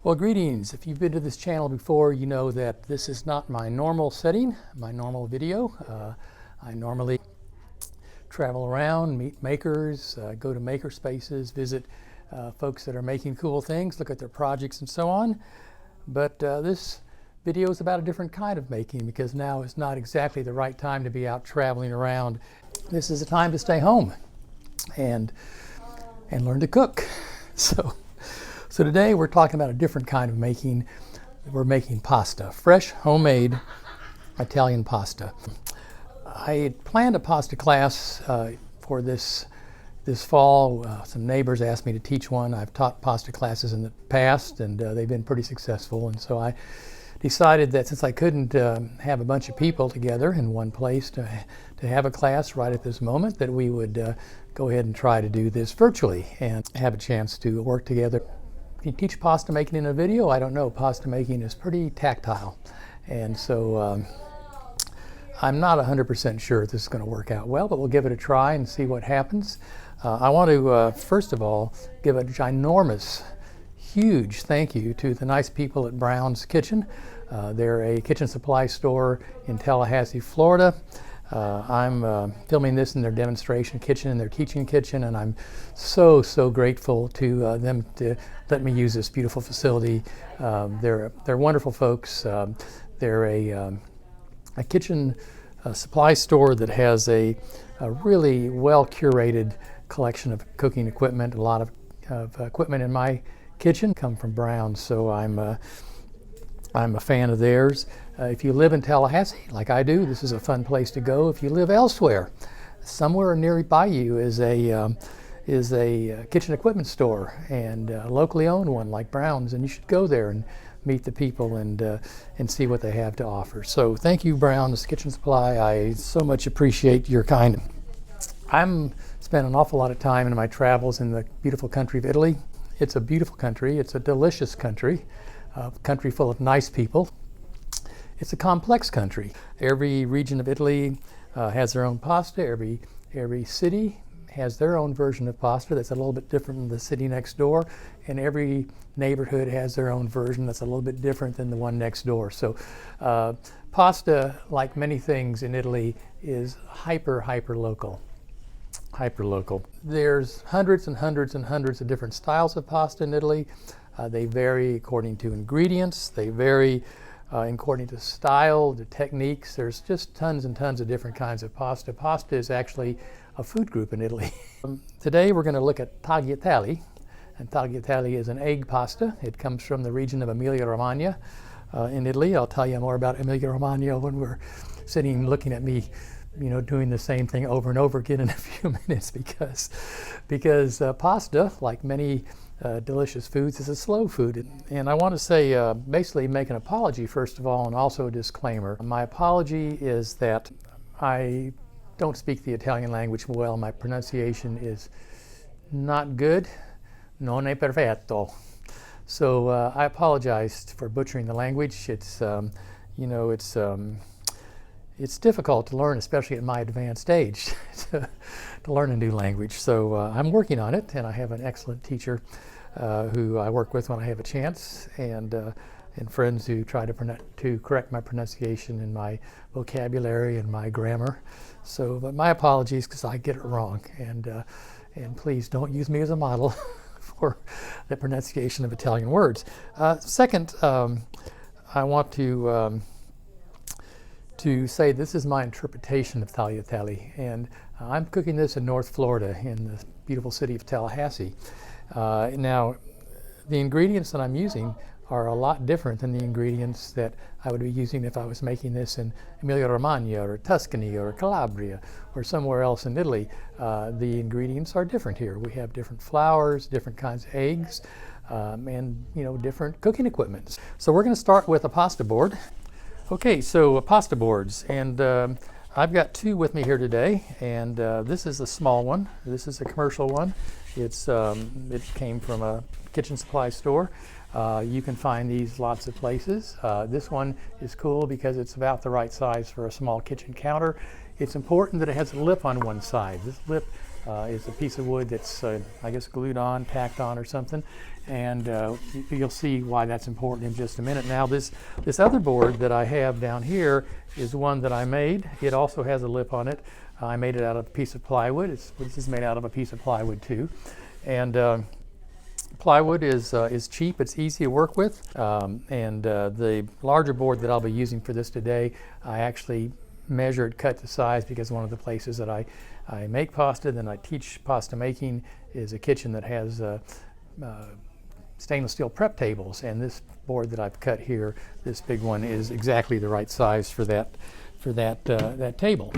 Well, greetings. If you've been to this channel before, you know that this is not my normal setting, my normal video. I normally travel around, meet makers, go to maker spaces, visit folks that are making cool things, look at their projects and so on. But this video is about a different kind of making, because now is not exactly the right time to be out traveling around. This is a time to stay home and learn to cook. So today we're talking about a different kind of making. We're making pasta, fresh, homemade Italian pasta. I had planned a pasta class for this fall. Some neighbors asked me to teach one. I've taught pasta classes in the past, and they've been pretty successful. And so I decided that since I couldn't have a bunch of people together in one place to have a class right at this moment, that we would go ahead and try to do this virtually and have a chance to work together. Can you teach pasta making in a video? I don't know. Pasta making is pretty tactile, and so I'm not 100% sure this is going to work out well, but we'll give it a try and see what happens. I want to first of all give a ginormous, huge thank you to the nice people at Brown's Kitchen. They're a kitchen supply store in Tallahassee, Florida. I'm filming this in their demonstration kitchen, in their teaching kitchen, and I'm so grateful to them to let me use this beautiful facility. They're wonderful folks. They're a kitchen supply store that has a really well curated collection of cooking equipment. A lot of equipment in my kitchen come from Brown's, so I'm a fan of theirs. If you live in Tallahassee, like I do, this is a fun place to go. If you live elsewhere, somewhere nearby you is a kitchen equipment store, and a locally owned one like Brown's, and you should go there and meet the people and see what they have to offer. So thank you, Brown's Kitchen Supply. I so much appreciate your kindness. I'm spent an awful lot of time in my travels in the beautiful country of Italy. It's a beautiful country. It's a delicious country. A country full of nice people. It's a complex country. Every region of Italy has their own pasta. Every city has their own version of pasta that's a little bit different than the city next door, and every neighborhood has their own version that's a little bit different than the one next door. So pasta, like many things in Italy, is hyper local. There's hundreds and hundreds and hundreds of different styles of pasta in Italy. They vary according to ingredients. They vary according to style, to techniques. There's just tons and tons of different kinds of pasta. Pasta is actually a food group in Italy. Today we're going to look at tagliatelle. And tagliatelle is an egg pasta. It comes from the region of Emilia Romagna in Italy. I'll tell you more about Emilia Romagna when we're sitting looking at me, doing the same thing over and over again in a few minutes, because pasta, like many delicious foods, is a slow food. And I want to say, basically make an apology first of all, and also a disclaimer. My apology is that I don't speak the Italian language well. My pronunciation is not good. Non è perfetto. So I apologize for butchering the language. It's difficult to learn, especially at my advanced age, to learn a new language. So I'm working on it, and I have an excellent teacher who I work with when I have a chance, and friends who try to correct my pronunciation and my vocabulary and my grammar. So, but my apologies, because I get it wrong, and please don't use me as a model for the pronunciation of Italian words. Second, I want to say this is my interpretation of tagliatelle, and I'm cooking this in North Florida in the beautiful city of Tallahassee. Now, the ingredients that I'm using are a lot different than the ingredients that I would be using if I was making this in Emilia Romagna or Tuscany or Calabria or somewhere else in Italy. The ingredients are different here. We have different flours, different kinds of eggs, and different cooking equipment. So we're going to start with a pasta board. Okay, so pasta boards, and I've got two with me here today, and this is a small one. This is a commercial one. It came from a kitchen supply store. You can find these lots of places. This one is cool because it's about the right size for a small kitchen counter. It's important that it has a lip on one side. This lip is a piece of wood that's, I guess, glued on, tacked on or something. And you'll see why that's important in just a minute. Now this other board that I have down here is one that I made. It also has a lip on it. I made it out of a piece of plywood. This is made out of a piece of plywood too. And plywood is cheap, it's easy to work with. The larger board that I'll be using for this today, I actually measured, cut to size, because one of the places that I make pasta, then I teach pasta making, is a kitchen that has stainless steel prep tables, and this board that I've cut here, this big one, is exactly the right size for that table.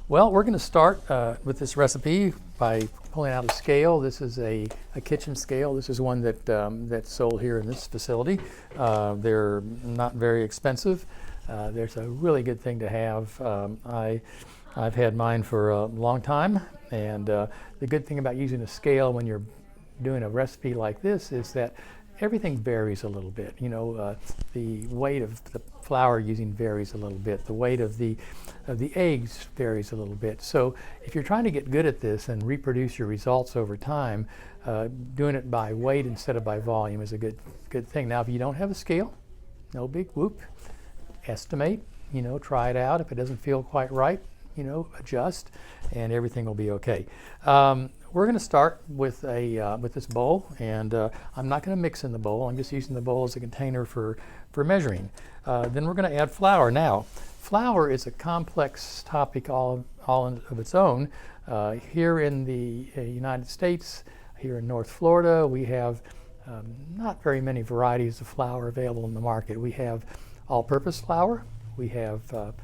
Well, we're going to start with this recipe by pulling out a scale. This is a kitchen scale. This is one that's sold here in this facility. They're not very expensive. There's a really good thing to have. I've had mine for a long time, and the good thing about using a scale when you're doing a recipe like this is that everything varies a little bit. You know, the weight of the flour using varies a little bit. The weight of the eggs varies a little bit. So if you're trying to get good at this and reproduce your results over time, doing it by weight instead of by volume is a good thing. Now, if you don't have a scale, no big whoop. Estimate, you know, try it out. If it doesn't feel quite right, you know, adjust, and everything will be okay. We're going to start with this bowl, and I'm not going to mix in the bowl. I'm just using the bowl as a container for measuring. Then we're going to add flour. Now, flour is a complex topic all of its own. Here in the United States, here in North Florida, we have not very many varieties of flour available in the market. We have all-purpose flour, we have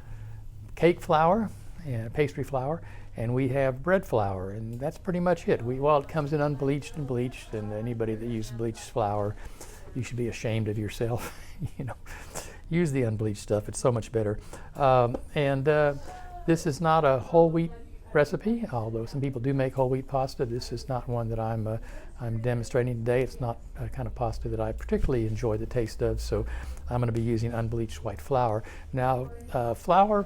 cake flour and pastry flour, and we have bread flour, and that's pretty much it. Well, it comes in unbleached and bleached, and anybody that uses bleached flour, you should be ashamed of yourself. You know, use the unbleached stuff. It's so much better. This is not a whole wheat recipe, although some people do make whole wheat pasta. This is not one that I'm demonstrating today. It's not a kind of pasta that I particularly enjoy the taste of, so I'm going to be using unbleached white flour. Now, flour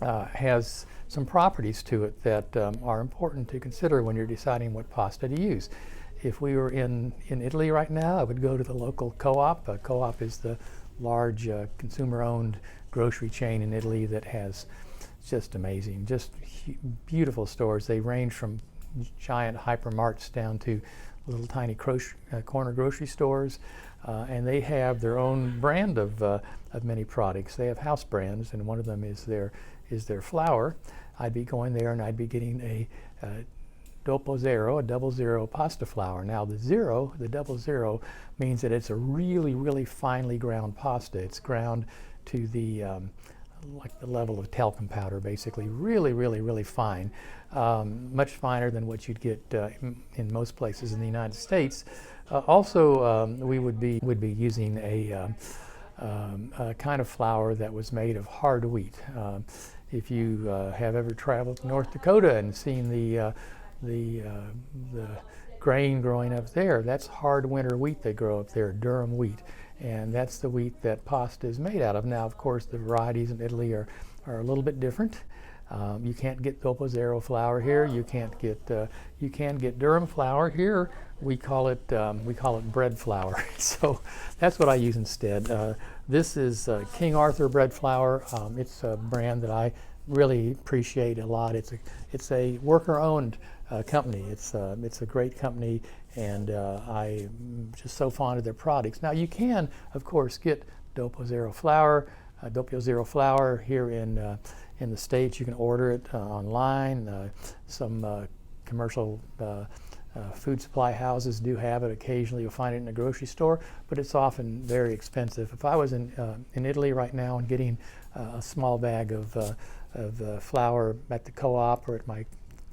has some properties to it that are important to consider when you're deciding what pasta to use. If we were in Italy right now, I would go to the local co-op. Co-op is the large consumer-owned grocery chain in Italy that has just amazing, just beautiful stores. They range from giant hypermarts down to little tiny corner grocery stores, and they have their own brand of many products. They have house brands, and one of them is their flour. I'd be going there and I'd be getting a dopo zero, a 00 pasta flour. Now the double zero means that it's a really, really finely ground pasta. It's ground to the like the level of talcum powder, basically, really, really, really fine, much finer than what you'd get in most places in the United States. Also, we would be using a kind of flour that was made of hard wheat. If you have ever traveled to North Dakota and seen the grain growing up there, that's hard winter wheat they grow up there, durum wheat. And that's the wheat that pasta is made out of. Now, of course, the varieties in Italy are a little bit different. You can't get dopo zero flour here. You can get durum flour here. We call it bread flour. So that's what I use instead. This is King Arthur bread flour. It's a brand that I really appreciate a lot. It's a worker-owned company. It's a great company, and I'm just so fond of their products. Now, you can, of course, get dopo zero flour here in the States. You can order it online. Some commercial food supply houses do have it. Occasionally, you'll find it in a grocery store, but it's often very expensive. If I was in Italy right now and getting a small bag of flour at the co-op or at my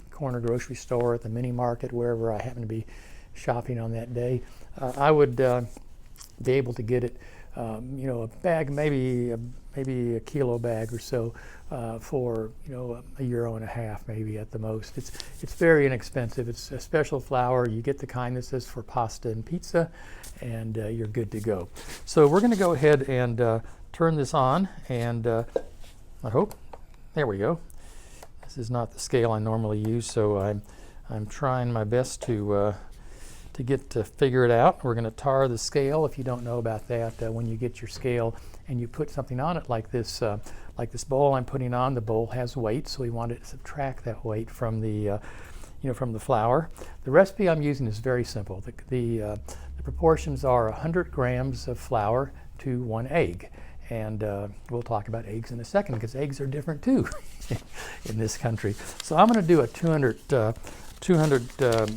corner grocery store, at the mini market, wherever I happen to be shopping on that day, I would be able to get it, a bag, maybe a kilo bag or so, for €1.50 maybe at the most. It's very inexpensive. It's a special flour. You get the kind that says for pasta and pizza, and you're good to go. So we're going to go ahead and turn this on, and I hope, there we go. This is not the scale I normally use, so I'm trying my best to figure it out. We're going to tar the scale. If you don't know about that, when you get your scale and you put something on it like this bowl I'm putting on, the bowl has weight, so we want to subtract that weight from the from the flour. The recipe I'm using is very simple. The proportions are 100 grams of flour to 1 egg. And we'll talk about eggs in a second, because eggs are different too in this country. So I'm going to do a 200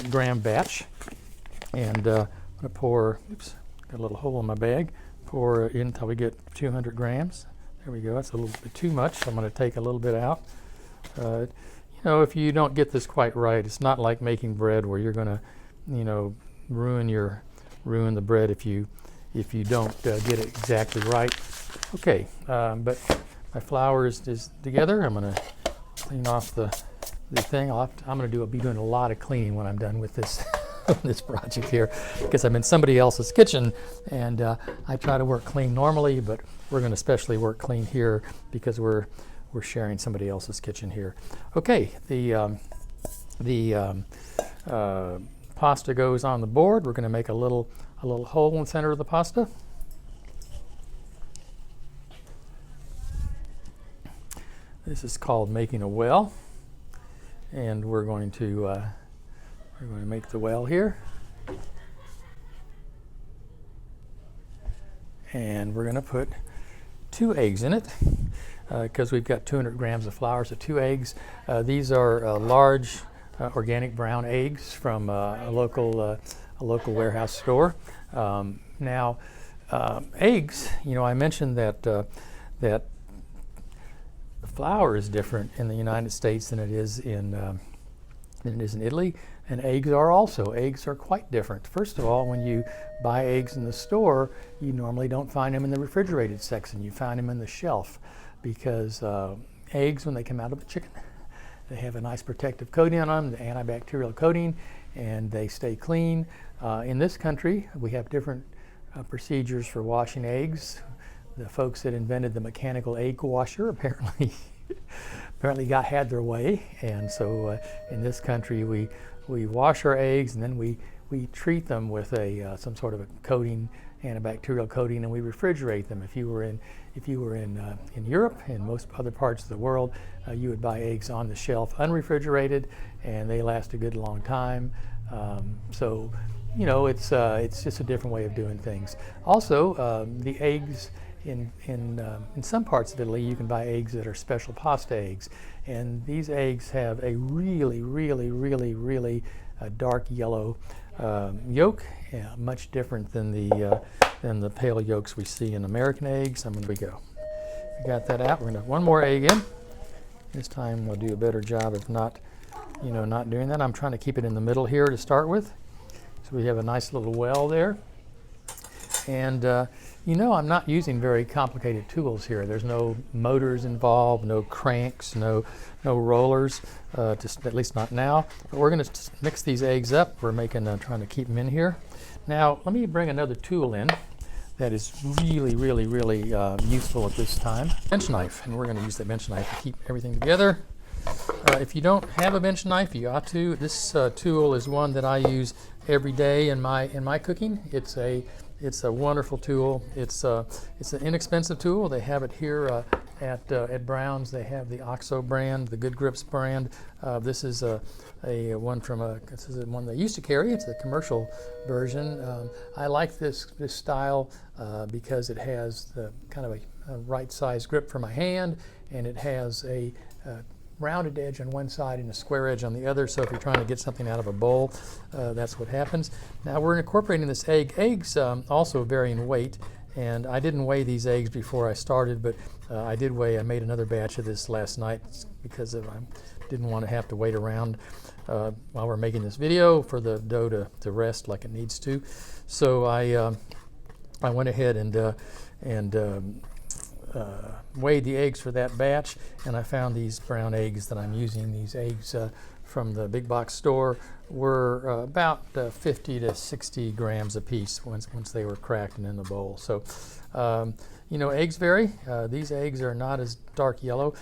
gram batch, and I'm going to pour, oops, got a little hole in my bag, pour in until we get 200 grams. There we go. That's a little bit too much, so I'm going to take a little bit out. You know, if you don't get this quite right, it's not like making bread where you're going to, you know, ruin the bread if you don't get it exactly right. Okay, but my flour is together. I'm going to clean off the thing. I'm going to be doing a lot of cleaning when I'm done with this this project here, because I'm in somebody else's kitchen, and I try to work clean normally, but we're going to especially work clean here because we're sharing somebody else's kitchen here. Okay, the pasta goes on the board. We're going to make a little hole in the center of the pasta. This is called making a well, and we're going to make the well here, and we're going to put 2 eggs in it because we've got 200 grams of flour, so 2 eggs. These are large organic brown eggs from a local warehouse store. Now, eggs, you know, I mentioned that the flour is different in the United States than it is in Italy, and eggs are quite different. First of all, when you buy eggs in the store, you normally don't find them in the refrigerated section. You find them in the shelf, because eggs, when they come out of a chicken, they have a nice protective coating on them, the antibacterial coating, and they stay clean. In this country, we have different procedures for washing eggs. The folks that invented the mechanical egg washer apparently had their way, and so in this country we wash our eggs, and then we treat them with some sort of a coating, antibacterial coating, and we refrigerate them. If you were in Europe and most other parts of the world, you would buy eggs on the shelf unrefrigerated, and they last a good long time. So, you know, it's just a different way of doing things. Also, the eggs in some parts of Italy, you can buy eggs that are special pasta eggs, and these eggs have a really dark yellow yolk, much different than the pale yolks we see in American eggs. We go. We got that out. We're going to have 1 more egg in. This time we'll do a better job of not doing that. I'm trying to keep it in the middle here to start with, so we have a nice little well there. And you know, I'm not using very complicated tools here. There's no motors involved, no cranks, no rollers, at least not now. But we're going to mix these eggs up. We're trying to keep them in here. Now, let me bring another tool in that is really useful at this time. Bench knife, and we're going to use the bench knife to keep everything together. If you don't have a bench knife, you ought to. This tool is one that I use every day in my cooking. It's a wonderful tool. It's an inexpensive tool. They have it here at Brown's. They have the OXO brand, the Good Grips brand. This is one they used to carry. It's a commercial version. I like this style because it has the kind of a right size grip for my hand, and it has a rounded edge on one side and a square edge on the other, so if you're trying to get something out of a bowl, that's what happens. Now we're incorporating this egg. Eggs also vary in weight, and I didn't weigh these eggs before I started, but I made another batch of this last night because I didn't want to have to wait around while we're making this video for the dough to rest like it needs to. So I went ahead and weighed the eggs for that batch, and I found these brown eggs that I'm using. These eggs from the big box store were about 50 to 60 grams a piece once they were cracked and in the bowl. So, you know, eggs vary. These eggs are not as dark yellow.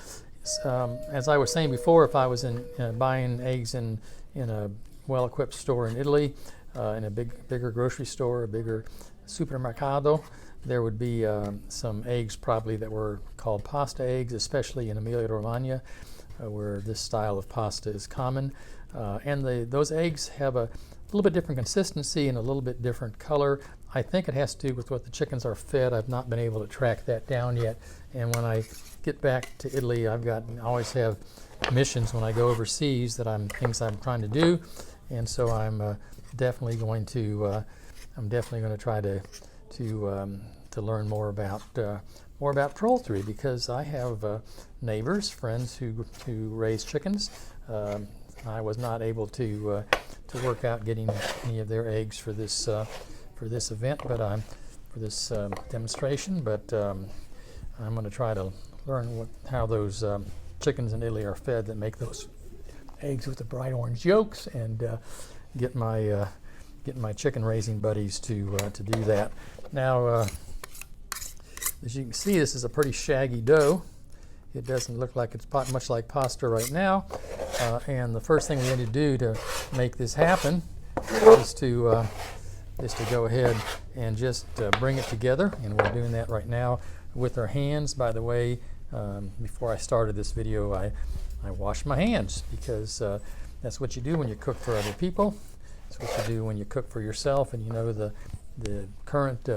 As I was saying before, if I was buying eggs in a well-equipped store in Italy, in a bigger grocery store, a bigger supermercado, there would be some eggs probably that were called pasta eggs, especially in Emilia Romagna, where this style of pasta is common. And those eggs have a little bit different consistency and a little bit different color. I think it has to do with what the chickens are fed. I've not been able to track that down yet. And when I get back to Italy, I always have missions when I go overseas that things I'm trying to do, and so I'm definitely going to try to learn more about poultry, because I have neighbors, friends who raise chickens. I was not able to work out getting any of their eggs for this event, but for this demonstration. But I'm going to try to learn how those chickens in Italy are fed that make those eggs with the bright orange yolks, and get my chicken raising buddies to do that. Now, as you can see, this is a pretty shaggy dough. It doesn't look like it's much like pasta right now. And the first thing we need to do to make this happen is to go ahead and just bring it together. And we're doing that right now with our hands. By the way, before I started this video, I washed my hands, because that's what you do when you cook for other people. It's what you do when you cook for yourself. And you know the current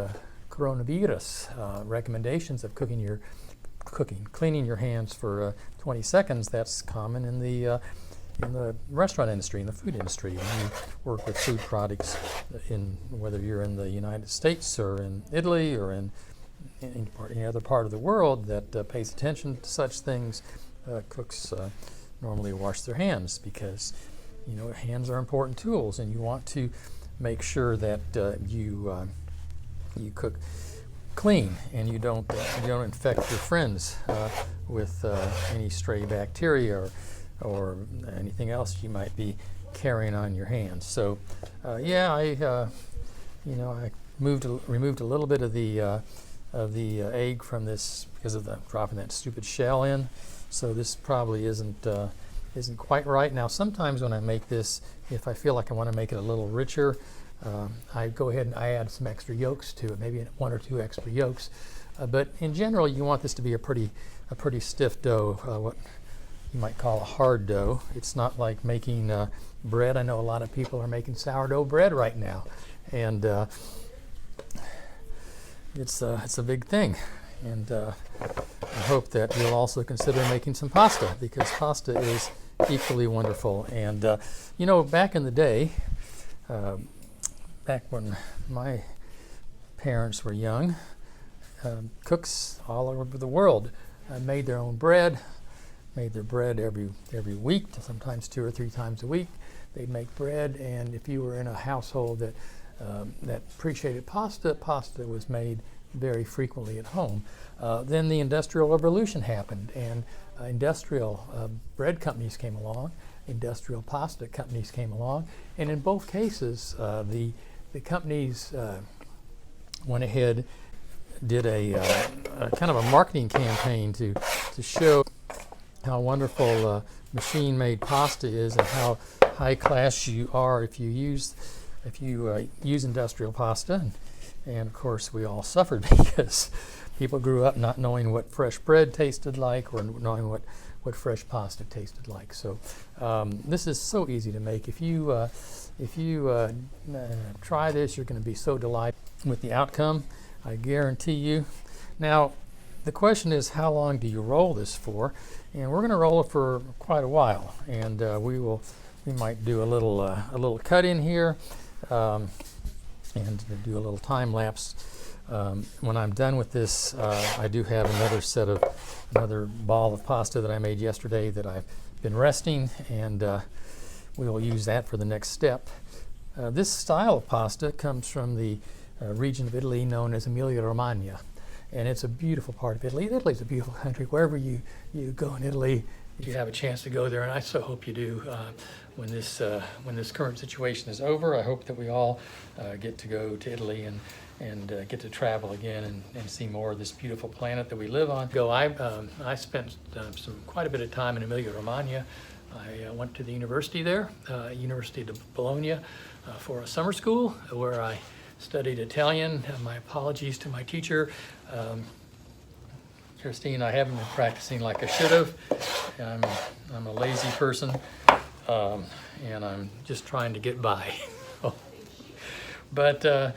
coronavirus recommendations of cleaning your hands for 20 seconds. That's common in the restaurant industry, in the food industry. When you work with food products, whether you're in the United States or in Italy or in any other part of the world that pays attention to such things, cooks normally wash their hands, because hands are important tools, and you want to make sure that you cook clean, and you don't infect your friends with any stray bacteria or anything else you might be carrying on your hands. So I removed a little bit of the egg from this because of dropping that stupid shell in. So this probably isn't quite right. Now, sometimes when I make this, if I feel like I want to make it a little richer, I go ahead and I add some extra yolks to it, maybe 1 or 2 extra yolks. But in general, you want this to be a pretty stiff dough, what you might call a hard dough. It's not like making bread. I know a lot of people are making sourdough bread right now, and it's a big thing. And I hope that you'll also consider making some pasta, because pasta is equally wonderful. And back in the day, back when my parents were young, cooks all over the world made their own bread, made their bread every week, sometimes 2 or 3 times a week. They'd make bread, and if you were in a household that appreciated pasta was made very frequently at home. Then the Industrial Revolution happened, and industrial bread companies came along, industrial pasta companies came along, and in both cases, the companies went ahead, did a kind of a marketing campaign to show how wonderful machine-made pasta is, and how high class you are if you use industrial pasta. And of course, we all suffered because people grew up not knowing what fresh bread tasted like, or knowing what fresh pasta tasted like. So this is so easy to make. If you try this, you're going to be so delighted with the outcome, I guarantee you. Now, the question is, how long do you roll this for? And we're going to roll it for quite a while. And we might do a little cut in here. And to do a little time lapse. When I'm done with this, I do have another ball of pasta that I made yesterday that I've been resting, and we will use that for the next step. This style of pasta comes from the region of Italy known as Emilia Romagna, and it's a beautiful part of Italy. Italy's a beautiful country. Wherever you go in Italy, you have a chance to go there, and I so hope you do. When this current situation is over, I hope that we all get to go to Italy get to travel again and see more of this beautiful planet that we live on. I spent quite a bit of time in Emilia Romagna. I went to the university there, University of Bologna, for a summer school where I studied Italian. My apologies to my teacher. Christine, I haven't been practicing like I should have. I'm a lazy person, and I'm just trying to get by. But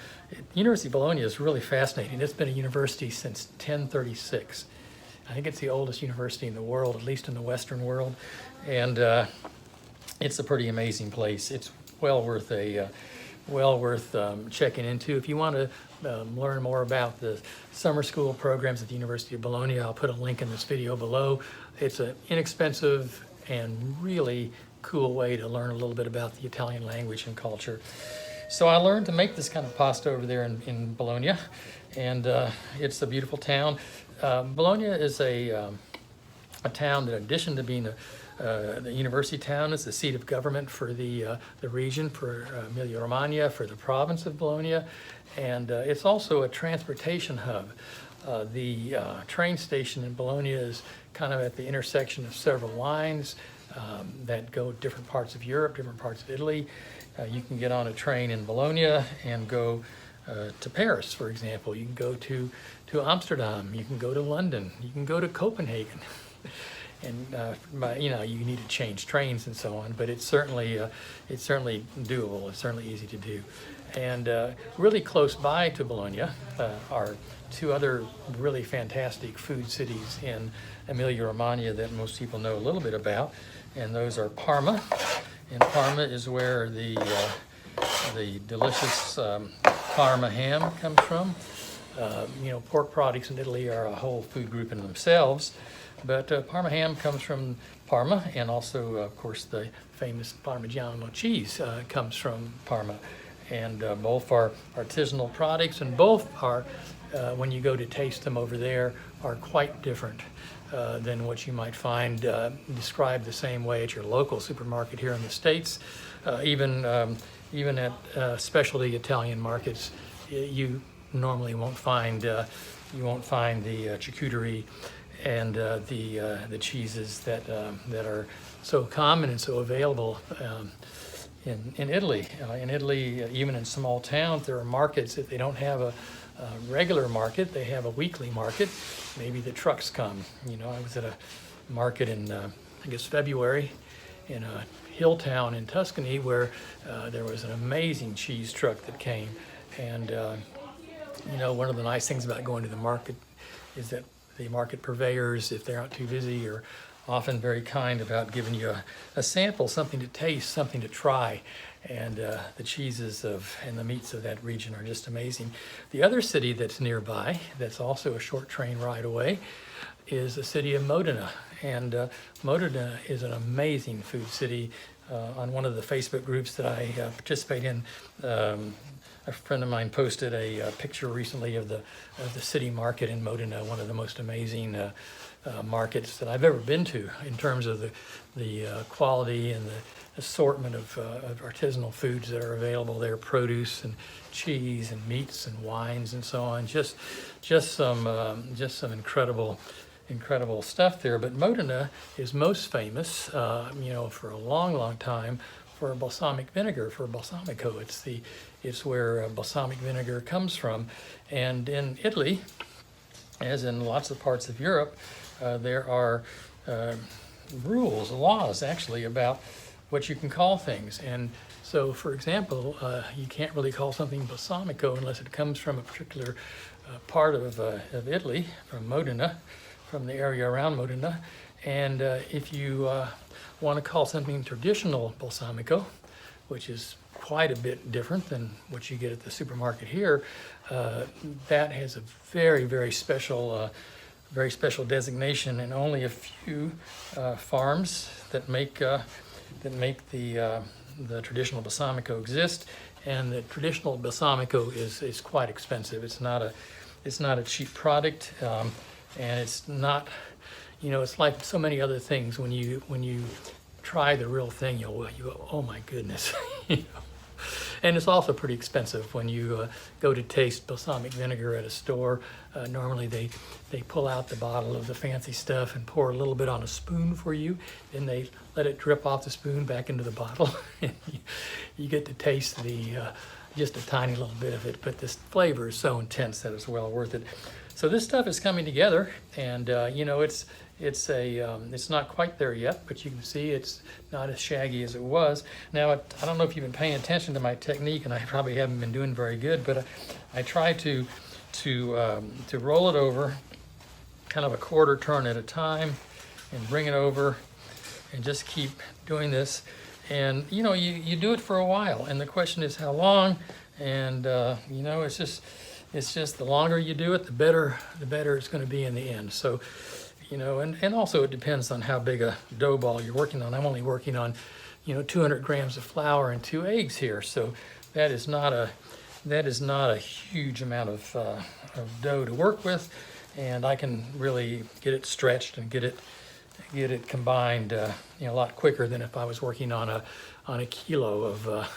University of Bologna is really fascinating. It's been a university since 1036. I think it's the oldest university in the world, at least in the Western world, and it's a pretty amazing place. It's well worth checking into. If you want to learn more about the summer school programs at the University of Bologna, I'll put a link in this video below. It's an inexpensive and really cool way to learn a little bit about the Italian language and culture. So I learned to make this kind of pasta over there in Bologna, and it's a beautiful town. Bologna is a town that, in addition to being the university town, is the seat of government for the region, for Emilia Romagna, for the province of Bologna, and it's also a transportation hub. The train station in Bologna is kind of at the intersection of several lines that go different parts of Europe, different parts of Italy. You can get on a train in Bologna and go to Paris, for example. You can go to Amsterdam. You can go to London. You can go to Copenhagen. And you need to change trains and so on, but it's certainly doable. It's certainly easy to do. And really close by to Bologna are two other really fantastic food cities in Emilia Romagna that most people know a little bit about, and those are Parma. And Parma is where the delicious Parma ham comes from. Pork products in Italy are a whole food group in themselves, but Parma ham comes from Parma, and also, of course, the famous Parmigiano cheese comes from Parma. And both are artisanal products, and both are, when you go to taste them over there, are quite different than what you might find described the same way at your local supermarket here in the States. Even at specialty Italian markets, you normally won't find the charcuterie and the cheeses that are so common and so available in Italy. In Italy, even in small towns, there are markets. If they don't have a regular market, they have a weekly market. Maybe the trucks come. I was at a market in I guess February in a hill town in Tuscany where there was an amazing cheese truck that came. And one of the nice things about going to the market is that the market purveyors, if they're not too busy, are often very kind about giving you a sample, something to taste, something to try. And the cheeses and the meats of that region are just amazing. The other city that's nearby, that's also a short train ride away, is the city of Modena. And Modena is an amazing food city. On one of the Facebook groups that I participate in, a friend of mine posted a picture recently of the city market in Modena, one of the most amazing markets that I've ever been to in terms of the quality and the assortment of artisanal foods that are available there, produce and cheese and meats and wines and so on. Just some incredible stuff there. But Modena is most famous, for a long time, for balsamic vinegar, for balsamico. It's where balsamic vinegar comes from. And in Italy, as in lots of parts of Europe, there are laws actually about what you can call things. And so, for example, you can't really call something balsamico unless it comes from a particular part of Italy, from Modena, from the area around Modena. And if you want to call something traditional balsamico, which is quite a bit different than what you get at the supermarket here, that has a very special designation, and only a few farms that make the traditional balsamico exist. And the traditional balsamico is quite expensive. It's not a cheap product, and it's not, it's like so many other things. When you try the real thing, you go, oh my goodness. And it's also pretty expensive when you go to taste balsamic vinegar at a store. Normally they pull out the bottle of the fancy stuff and pour a little bit on a spoon for you. Then they let it drip off the spoon back into the bottle. And you get to taste just a tiny little bit of it, but this flavor is so intense that it's well worth it. So this stuff is coming together, and you know, it's not quite there yet, but you can see it's not as shaggy as it was. Now, I don't know if you've been paying attention to my technique, and I probably haven't been doing very good, but I try to roll it over kind of a quarter turn at a time and bring it over and just keep doing this. And you know, you do it for a while, and the question is how long. And you know, it's just the longer you do it, the better it's going to be in the end. So, you know, and also it depends on how big a dough ball you're working on. I'm only working on, you know, 200 grams of flour and 2 eggs here. So that is not a huge amount of dough to work with, and I can really get it stretched and get it combined, you know, a lot quicker than if I was working on a kilo of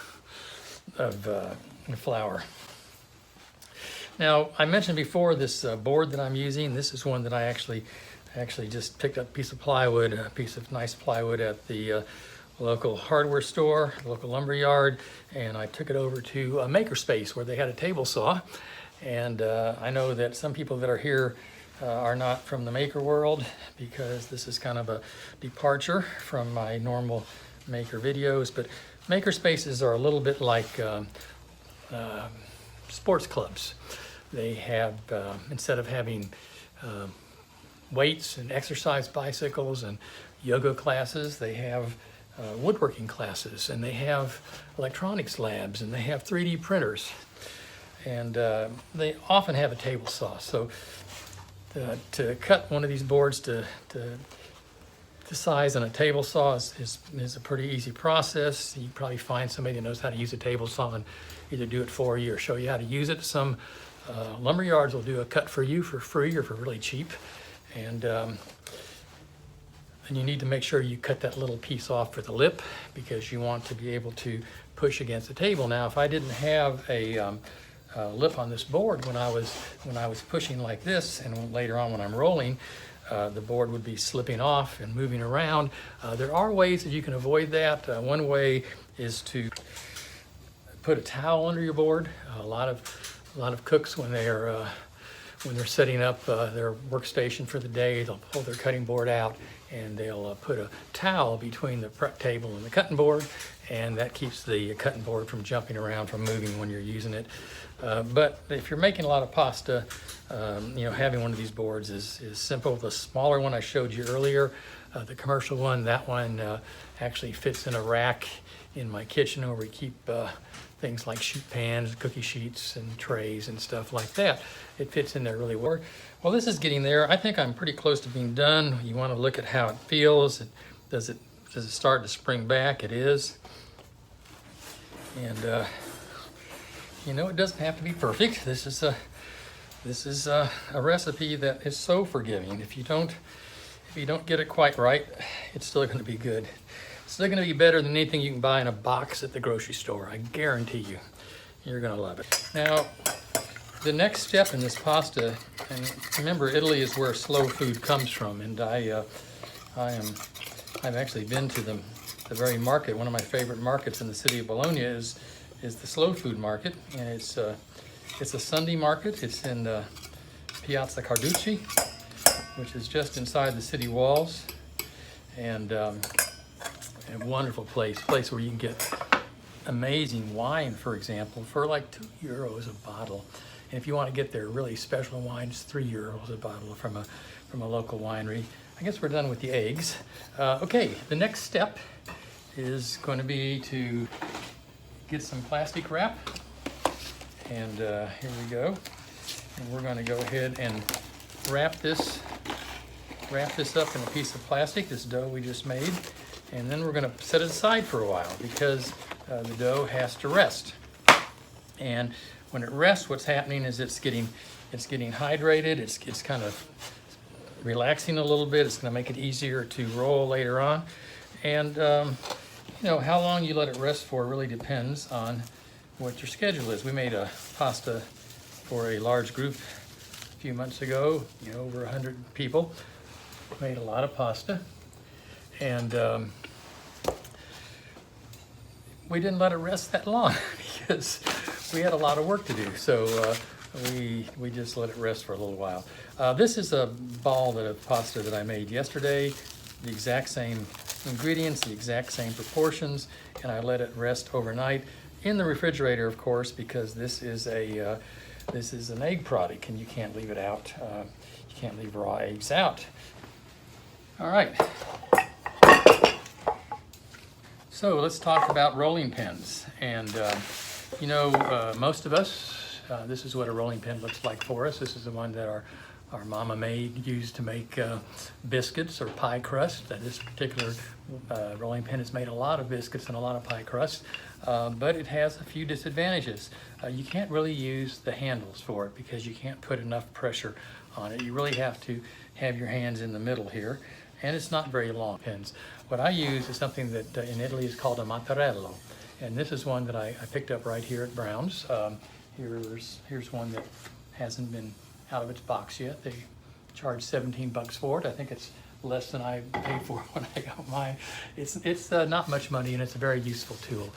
flour. Now, I mentioned before this board that I'm using. This is one that I actually just picked up a piece of plywood, a piece of nice plywood at the local hardware store, local lumber yard, and I took it over to a makerspace where they had a table saw. And I know that some people that are here are not from the maker world, because this is kind of a departure from my normal maker videos. But maker spaces are a little bit like sports clubs. They have, instead of having weights and exercise bicycles and yoga classes, they have woodworking classes, and they have electronics labs, and they have 3D printers, and they often have a table saw. So to cut one of these boards to size on a table saw is a pretty easy process. You probably find somebody that knows how to use a table saw and either do it for you or show you how to use it. Some lumber yards will do a cut for you for free or for really cheap. And you need to make sure you cut that little piece off for the lip, because you want to be able to push against the table. Now, if I didn't have a lip on this board when I was pushing like this, and later on when I'm rolling, the board would be slipping off and moving around. There are ways that you can avoid that. One way is to put a towel under your board. A lot of cooks, when they're setting up their workstation for the day, they'll pull their cutting board out and they'll put a towel between the prep table and the cutting board, and that keeps the cutting board from jumping around, from moving when you're using it. But if you're making a lot of pasta, you know, having one of these boards is simple. The smaller one I showed you earlier, the commercial one, that one actually fits in a rack in my kitchen where we keep things like sheet pans, cookie sheets, and trays and stuff like that. It fits in there really well. Well, this is getting there. I think I'm pretty close to being done. You want to look at how it feels. Does it start to spring back? It is. And you know, it doesn't have to be perfect. This is a recipe that is so forgiving. If you don't get it quite right, it's still going to be good. It's still going to be better than anything you can buy in a box at the grocery store. I guarantee you, you're going to love it. Now, the next step in this pasta, and remember, Italy is where slow food comes from, and I've actually been to the very market. One of my favorite markets in the city of Bologna is the slow food market, and it's a Sunday market. It's in Piazza Carducci, which is just inside the city walls, and a wonderful place where you can get amazing wine, for example, for like €2 a bottle. And if you want to get their really special wines, €3 a bottle from a local winery. I guess we're done with the eggs. Okay, the next step is going to be to get some plastic wrap, and here we go. And we're going to go ahead and wrap this up in a piece of plastic, this dough we just made, and then we're going to set it aside for a while, because the dough has to rest. And when it rests, what's happening is it's getting hydrated. It's kind of relaxing a little bit. It's going to make it easier to roll later on. And you know, how long you let it rest for really depends on what your schedule is. We made a pasta for a large group a few months ago, over 100 people. Made a lot of pasta, and we didn't let it rest that long because we had a lot of work to do. So we just let it rest for a little while. This is a ball of pasta that I made yesterday, the exact same ingredients, the exact same proportions, and I let it rest overnight in the refrigerator, of course, because this is an egg product, and you can't leave it out. You can't leave raw eggs out. All right. So let's talk about rolling pins. And most of us, this is what a rolling pin looks like for us. This is the one that our mama used to make biscuits or pie crust. This particular rolling pin has made a lot of biscuits and a lot of pie crust, but it has a few disadvantages. You can't really use the handles for it because you can't put enough pressure on it. You really have to have your hands in the middle here, and it's not very long pins. What I use is something that in Italy is called a mattarello, and this is one that I picked up right here at Brown's. Here's one that hasn't been out of its box yet. They charge $17 for it. I think it's less than I paid for when I got mine. It's not much money, and it's a very useful tool.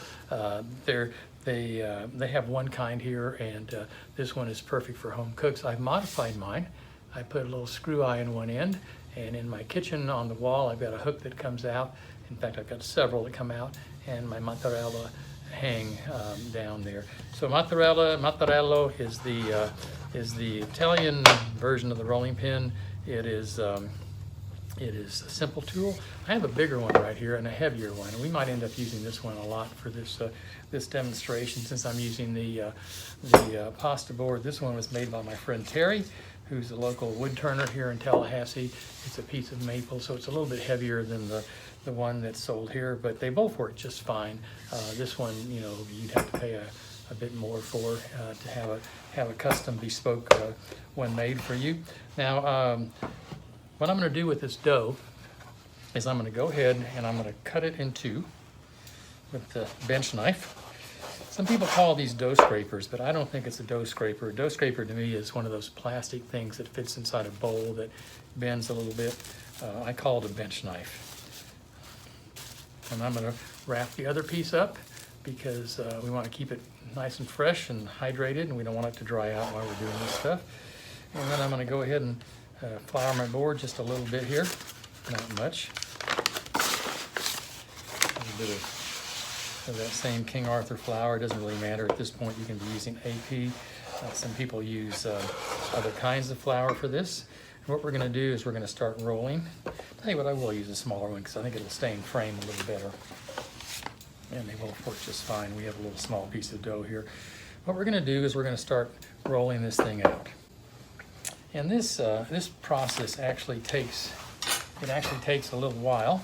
They have one kind here, and this one is perfect for home cooks. I've modified mine. I put a little screw eye in one end, and in my kitchen on the wall I've got a hook that comes out. In fact, I've got several that come out, and my mattarella hang down there. So mattarello is the Italian version of the rolling pin. It is a simple tool. I have a bigger one right here and a heavier one, and we might end up using this one a lot for this demonstration, since I'm using the pasta board. This one was made by my friend Terry, who's a local wood turner here in Tallahassee. It's a piece of maple, so it's a little bit heavier than the one that's sold here, but they both work just fine. This one, you'd have to pay a bit more for to have a custom bespoke one made for you. Now, what I'm going to do with this dough is I'm going to go ahead and I'm going to cut it in two with the bench knife. Some people call these dough scrapers, but I don't think it's a dough scraper. A dough scraper to me is one of those plastic things that fits inside a bowl that bends a little bit. I call it a bench knife. And I'm going to wrap the other piece up because we want to keep it nice and fresh and hydrated, and we don't want it to dry out while we're doing this stuff. And then I'm going to go ahead and flour my board just a little bit here, not much. A little bit of that same King Arthur flour. It doesn't really matter at this point. You can be using AP. Some people use other kinds of flour for this. And what we're going to do is we're going to start rolling. Tell you what, I will use a smaller one because I think it'll stay in frame a little better. And they both work just fine. We have a little small piece of dough here. What we're going to do is we're going to start rolling this thing out. And this process actually takes a little while.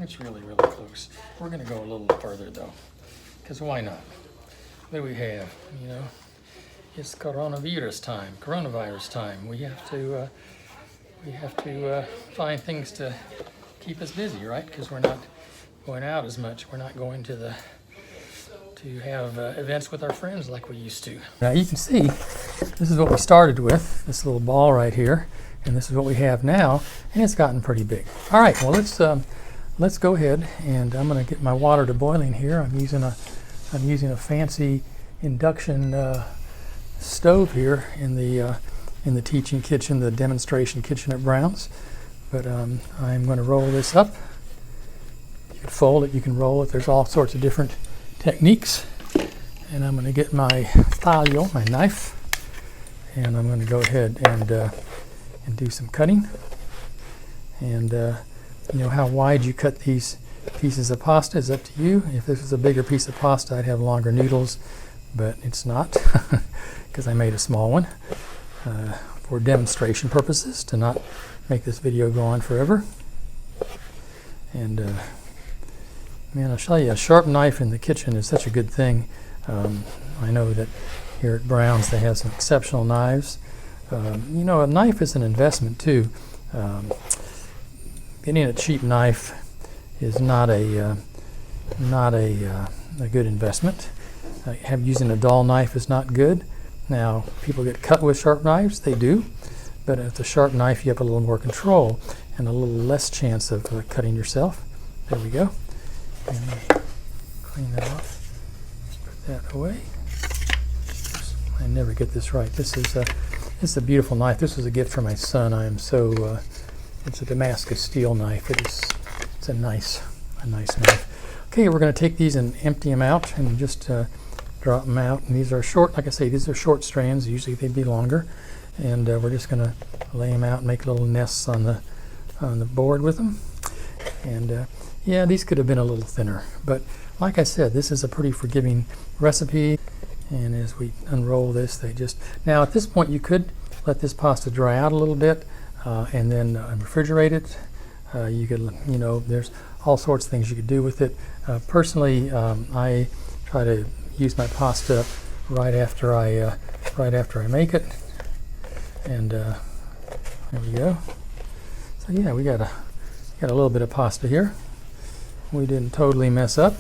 It's really, really close. We're going to go a little further though, because why not? What do we have? It's coronavirus time. We have to find things to keep us busy, right? Because we're not going out as much. We're not going to have events with our friends like we used to. Now you can see this is what we started with, this little ball right here, and this is what we have now, and it's gotten pretty big. All right, well let's go ahead, and I'm going to get my water to boiling here. I'm using a fancy induction stove here in the teaching kitchen, the demonstration kitchen at Brown's. But I'm going to roll this up. You can fold it, you can roll it. There's all sorts of different techniques. And I'm going to get my taglio, my knife, and I'm going to go ahead and do some cutting. And you know how wide you cut these pieces of pasta is up to you. If this was a bigger piece of pasta, I'd have longer noodles, but it's not because I made a small one for demonstration purposes, to not make this video go on forever. And man, I'll tell you, a sharp knife in the kitchen is such a good thing. I know that here at Brown's they have some exceptional knives. You know, a knife is an investment too. Getting a cheap knife is not a good investment. Using a dull knife is not good. Now, people get cut with sharp knives, they do, but with a sharp knife you have a little more control and a little less chance of cutting yourself. There we go. And clean that off. Put that away. Oops, I never get this right. This is a beautiful knife. This was a gift from my son. I am so. It's a Damascus steel knife. It's a nice knife. Okay, we're going to take these and empty them out and just drop them out. And these are short. Like I say, these are short strands. Usually they'd be longer. And we're just going to lay them out and make little nests on the board with them. And yeah, these could have been a little thinner, but like I said, this is a pretty forgiving recipe. And as we unroll this, now at this point you could let this pasta dry out a little bit and then refrigerate it. You could, you know, there's all sorts of things you could do with it. Personally, I try to use my pasta right after I make it. And there we go. So yeah, we got a little bit of pasta here. We didn't totally mess up.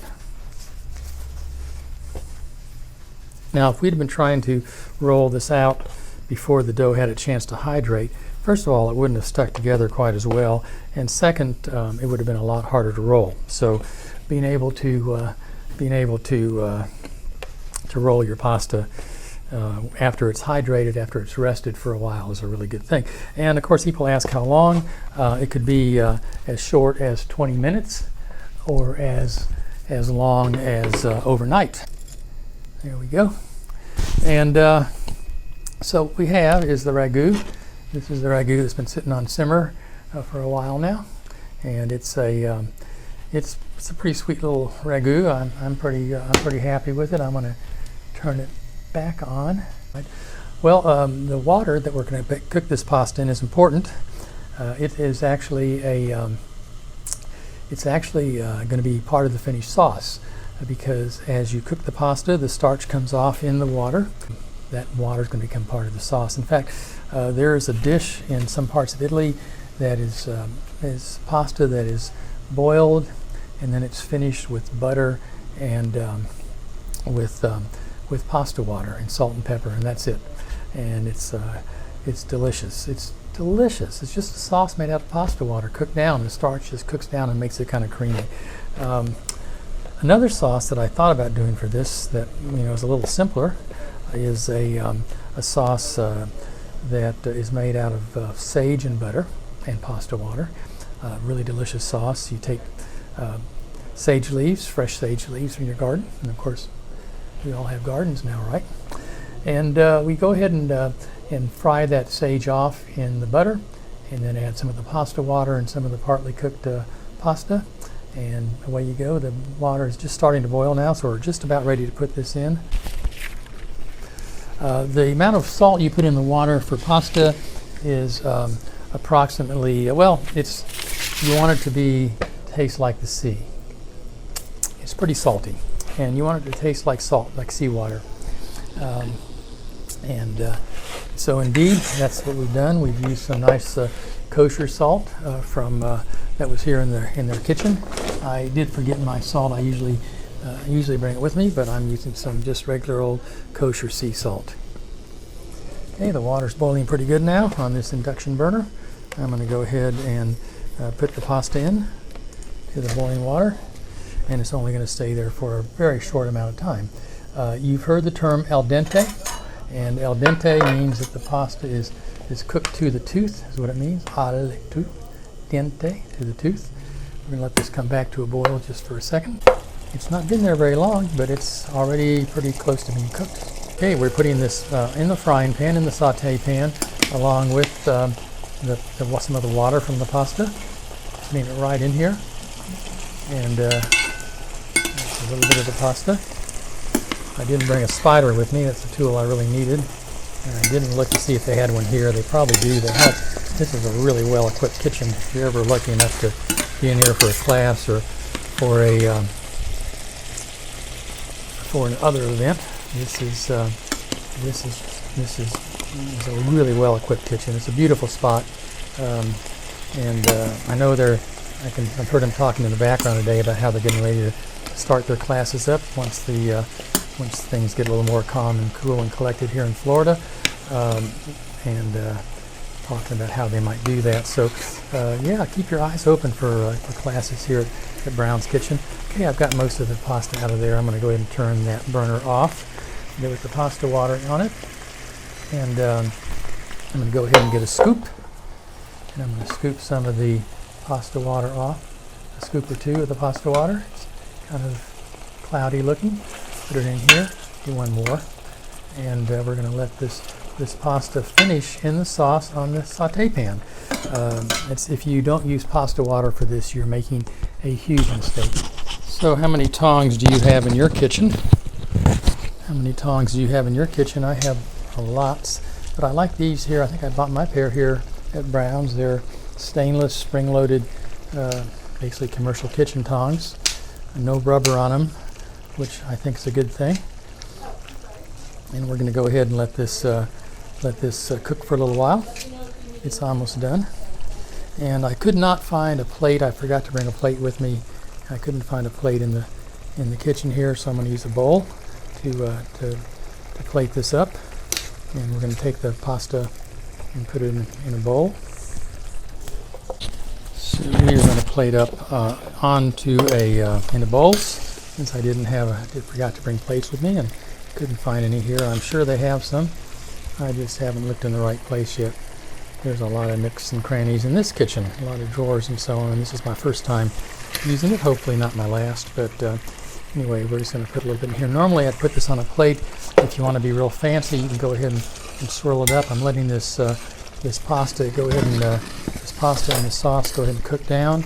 Now, if we'd been trying to roll this out before the dough had a chance to hydrate, first of all, it wouldn't have stuck together quite as well, and second, it would have been a lot harder to roll. So, being able to roll your pasta after it's hydrated, after it's rested for a while, is a really good thing. And of course, people ask how long. It could be as short as 20 minutes. Or as long as overnight. There we go. And so what we have is the ragu. This is the ragu that's been sitting on simmer for a while now, and it's a pretty sweet little ragu. I'm pretty happy with it. I'm going to turn it back on. Well, the water that we're going to cook this pasta in is important. It is actually going to be part of the finished sauce, because as you cook the pasta, the starch comes off in the water. That water is going to become part of the sauce. In fact, there is a dish in some parts of Italy that is pasta that is boiled, and then it's finished with butter and with pasta water and salt and pepper, and that's it. And it's delicious. It's delicious. It's just a sauce made out of pasta water cooked down. The starch just cooks down and makes it kind of creamy. Another sauce that I thought about doing for this that is a little simpler is a sauce that is made out of sage and butter and pasta water. Really delicious sauce. You take sage leaves, fresh sage leaves from your garden, and of course we all have gardens now, right? And we go ahead and fry that sage off in the butter, and then add some of the pasta water and some of the partly cooked pasta, and away you go. The water is just starting to boil now, so we're just about ready to put this in. The amount of salt you put in the water for pasta is approximately, well, you want it to taste like the sea. It's pretty salty, and you want it to taste like salt, like seawater. And so indeed, that's what we've done. We've used some nice kosher salt from that was here in their kitchen. I did forget my salt. I usually bring it with me, but I'm using some just regular old kosher sea salt. Okay, the water's boiling pretty good now on this induction burner. I'm going to go ahead and put the pasta in to the boiling water, and it's only going to stay there for a very short amount of time. You've heard the term al dente, and al dente means that the pasta is cooked to the tooth, is what it means. Al dente, to the tooth. We're going to let this come back to a boil just for a second. It's not been there very long, but it's already pretty close to being cooked. Okay, we're putting this in the frying pan, in the saute pan, along with some of the water from the pasta. Putting it right in here. And a little bit of the pasta. I didn't bring a spider with me. That's the tool I really needed. And I didn't look to see if they had one here. They probably do. They help. This is a really well-equipped kitchen. If you're ever lucky enough to be in here for a class or for an other event, this is a really well-equipped kitchen. It's a beautiful spot, and I know I've heard them talking in the background today about how they're getting ready to start their classes up once things get a little more calm and cool and collected here in Florida, and talking about how they might do that. So yeah, keep your eyes open for classes here at Brown's Kitchen. Okay, I've got most of the pasta out of there. I'm going to go ahead and turn that burner off. There with the pasta water on it, and I'm going to go ahead and get a scoop, and I'm going to scoop some of the pasta water off, a scoop or two of the pasta water. It's kind of cloudy looking. Put it in here, do one more, and we're going to let this pasta finish in the sauce on the saute pan. If you don't use pasta water for this, you're making a huge mistake. So how many tongs do you have in your kitchen? How many tongs do you have in your kitchen? I have lots, but I like these here. I think I bought my pair here at Brown's. They're stainless, spring-loaded, basically commercial kitchen tongs. No rubber on them, which I think is a good thing. And we're going to go ahead and let this cook for a little while. It's almost done. And I could not find a plate. I forgot to bring a plate with me. I couldn't find a plate in the kitchen here, so I'm going to use a bowl to plate this up. And we're going to take the pasta and put it in a bowl. So we're going to plate up onto in a bowl. Since I forgot to bring plates with me and couldn't find any here. I'm sure they have some. I just haven't looked in the right place yet. There's a lot of nooks and crannies in this kitchen, a lot of drawers and so on. And this is my first time using it, hopefully not my last. But anyway, we're just going to put a little bit in here. Normally I'd put this on a plate. If you want to be real fancy, you can go ahead and swirl it up. I'm letting this pasta go ahead and this pasta and the sauce go ahead and cook down.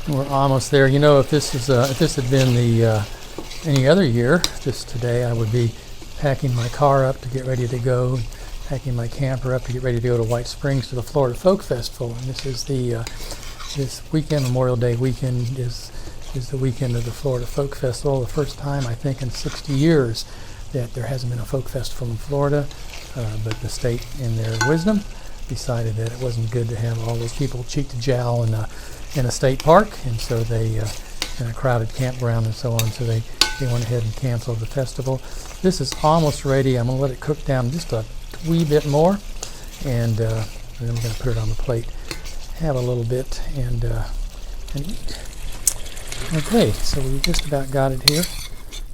We're almost there. You know, if this had been any other year, just today, I would be packing my car up to get ready to go, packing my camper up to get ready to go to White Springs to the Florida Folk Festival. And this is this weekend, Memorial Day weekend, is the weekend of the Florida Folk Festival. The first time, I think, in 60 years that there hasn't been a folk festival in Florida, but the state, in their wisdom, decided that it wasn't good to have all those people cheek to jowl in a state park, and so they in a crowded campground and so on. So they went ahead and canceled the festival. This is almost ready. I'm going to let it cook down just a wee bit more, and then I'm going to put it on the plate, have a little bit, and eat. Okay, so we just about got it here,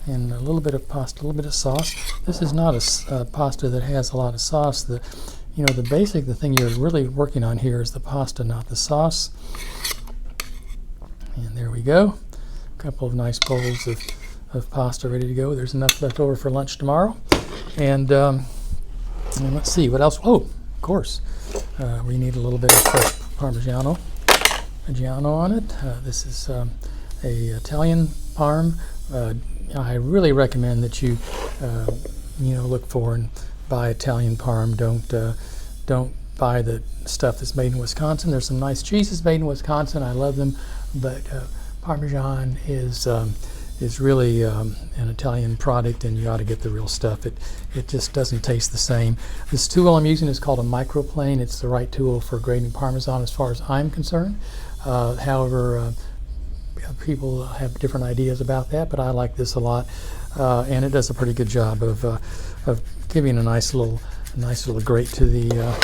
and a little bit of pasta, a little bit of sauce. This is not a pasta that has a lot of sauce. The thing you're really working on here is the pasta, not the sauce. And there we go. A couple of nice bowls of pasta ready to go. There's enough left over for lunch tomorrow. And let's see, what else? Oh, of course, we need a little bit of fresh Parmigiano on it. This is a Italian parm. I really recommend that you look for and buy Italian parm. Don't buy the stuff that's made in Wisconsin. There's some nice cheeses made in Wisconsin. I love them, but Parmesan is is really an Italian product, and you ought to get the real stuff. It just doesn't taste the same. This tool I'm using is called a microplane. It's the right tool for grating Parmesan as far as I'm concerned. However, people have different ideas about that, but I like this a lot, and it does a pretty good job of giving a nice little grate to the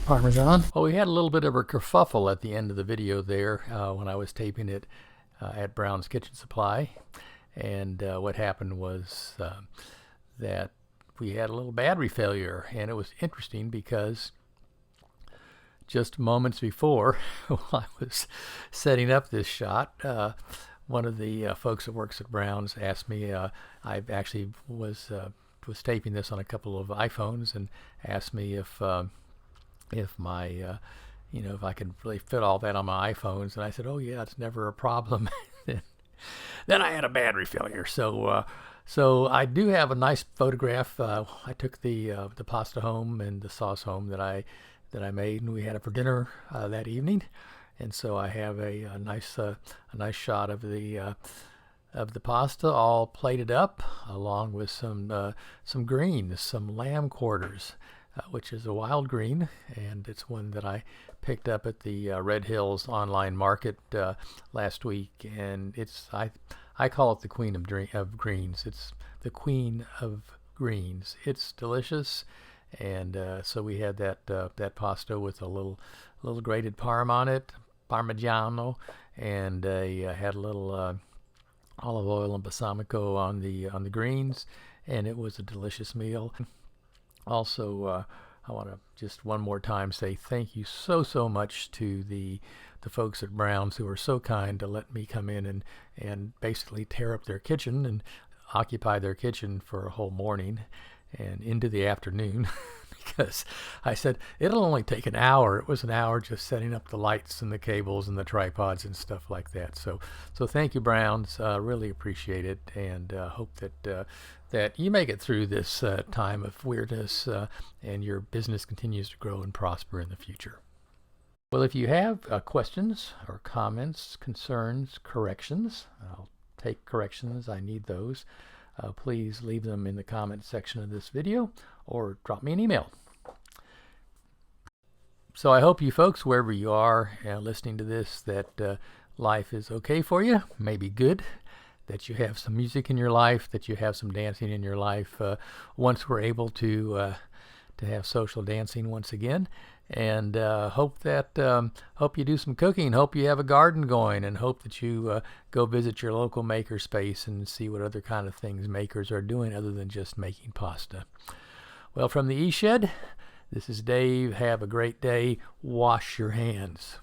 Parmesan. Well, we had a little bit of a kerfuffle at the end of the video there when I was taping it at Brown's Kitchen Supply, and what happened was that we had a little battery failure, and it was interesting because just moments before, while I was setting up this shot, one of the folks that works at Brown's asked me, I actually was taping this on a couple of iPhones, and asked me if my if I could really fit all that on my iPhones, and I said, oh yeah, it's never a problem. Then I had a battery failure, so I do have a nice photograph. I took the pasta home and the sauce home that I made, and we had it for dinner that evening, and so I have a nice shot of the pasta all plated up, along with some greens, some lamb quarters, which is a wild green, and it's one that I picked up at the Red Hills online market last week, and I call it the queen of greens. It's the queen of greens. It's delicious. And so we had that pasta with a little grated parm on it, Parmigiano, and had a little olive oil and balsamico on the greens, and it was a delicious meal. Also, I want to just one more time say thank you so much to the folks at Brown's who were so kind to let me come in and basically tear up their kitchen and occupy their kitchen for a whole morning and into the afternoon, because I said it'll only take an hour. It was an hour just setting up the lights and the cables and the tripods and stuff like that. So thank you, Browns. Really appreciate it, and hope that you make it through this time of weirdness and your business continues to grow and prosper in the future. Well, if you have questions or comments, concerns, corrections, I'll take corrections. I need those. Please leave them in the comment section of this video or drop me an email. So I hope you folks, wherever you are listening to this, that life is okay for you, maybe good, that you have some music in your life, that you have some dancing in your life once we're able to have social dancing once again. And hope you do some cooking, hope you have a garden going, and hope that you go visit your local maker space and see what other kind of things makers are doing other than just making pasta. Well, from the E-Shed, this is Dave. Have a great day. Wash your hands.